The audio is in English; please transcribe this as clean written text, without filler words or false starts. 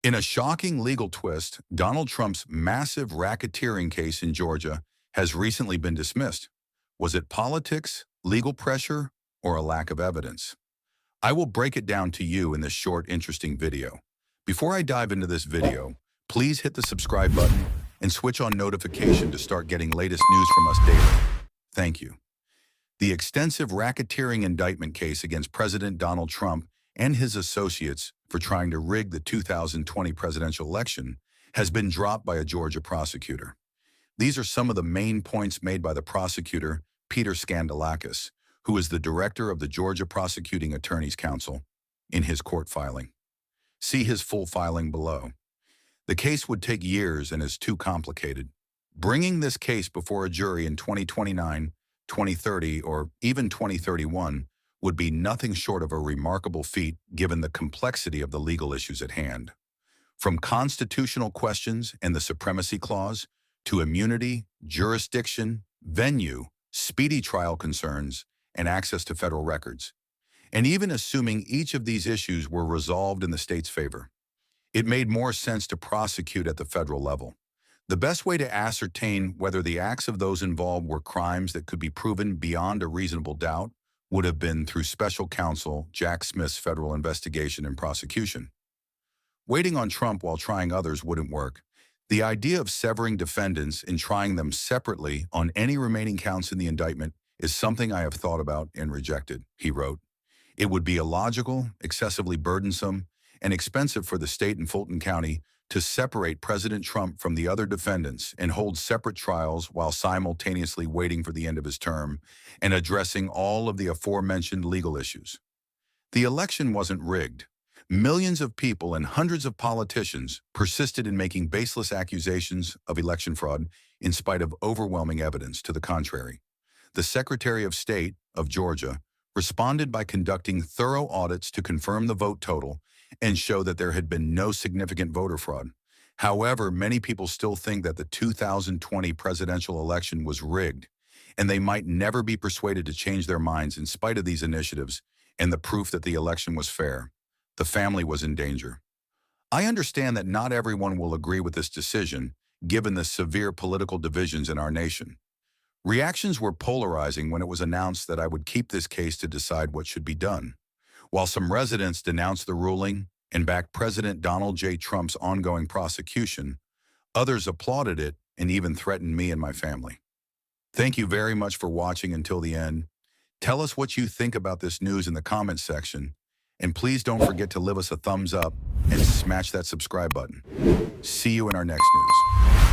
In a shocking legal twist, Donald Trump's massive racketeering case in Georgia has recently been dismissed. Was it politics, legal pressure, or a lack of evidence? I will break it down to you in this short, interesting video. Before I dive into this video, please hit the subscribe button and switch on notification to start getting latest news from us daily. Thank you. The extensive racketeering indictment case against President Donald Trump and his associates for trying to rig the 2020 presidential election has been dropped by a Georgia prosecutor. These are some of the main points made by the prosecutor, Peter Skandalakis, who is the director of the Georgia Prosecuting Attorneys Council, in his court filing. See his full filing below. The case would take years and is too complicated. Bringing this case before a jury in 2029, 2030, or even 2031 would be nothing short of a remarkable feat given the complexity of the legal issues at hand. From constitutional questions and the Supremacy Clause to immunity, jurisdiction, venue, speedy trial concerns, and access to federal records. And even assuming each of these issues were resolved in the state's favor, it made more sense to prosecute at the federal level. The best way to ascertain whether the acts of those involved were crimes that could be proven beyond a reasonable doubt would have been through special counsel Jack Smith's federal investigation and prosecution. Waiting on Trump while trying others wouldn't work. The idea of severing defendants and trying them separately on any remaining counts in the indictment is something I have thought about and rejected, he wrote. It would be illogical, excessively burdensome, and expensive for the state and Fulton County to separate President Trump from the other defendants and hold separate trials while simultaneously waiting for the end of his term and addressing all of the aforementioned legal issues. The election wasn't rigged. Millions of people and hundreds of politicians persisted in making baseless accusations of election fraud in spite of overwhelming evidence to the contrary. The Secretary of State of Georgia responded by conducting thorough audits to confirm the vote total and show that there had been no significant voter fraud. However, many people still think that the 2020 presidential election was rigged, and they might never be persuaded to change their minds in spite of these initiatives and the proof that the election was fair. The family was in danger. I understand that not everyone will agree with this decision, given the severe political divisions in our nation. Reactions were polarizing when it was announced that I would keep this case to decide what should be done. While some residents denounced the ruling and backed President Donald J. Trump's ongoing prosecution, others applauded it and even threatened me and my family. Thank you very much for watching until the end. Tell us what you think about this news in the comments section, and please don't forget to leave us a thumbs up and smash that subscribe button. See you in our next news.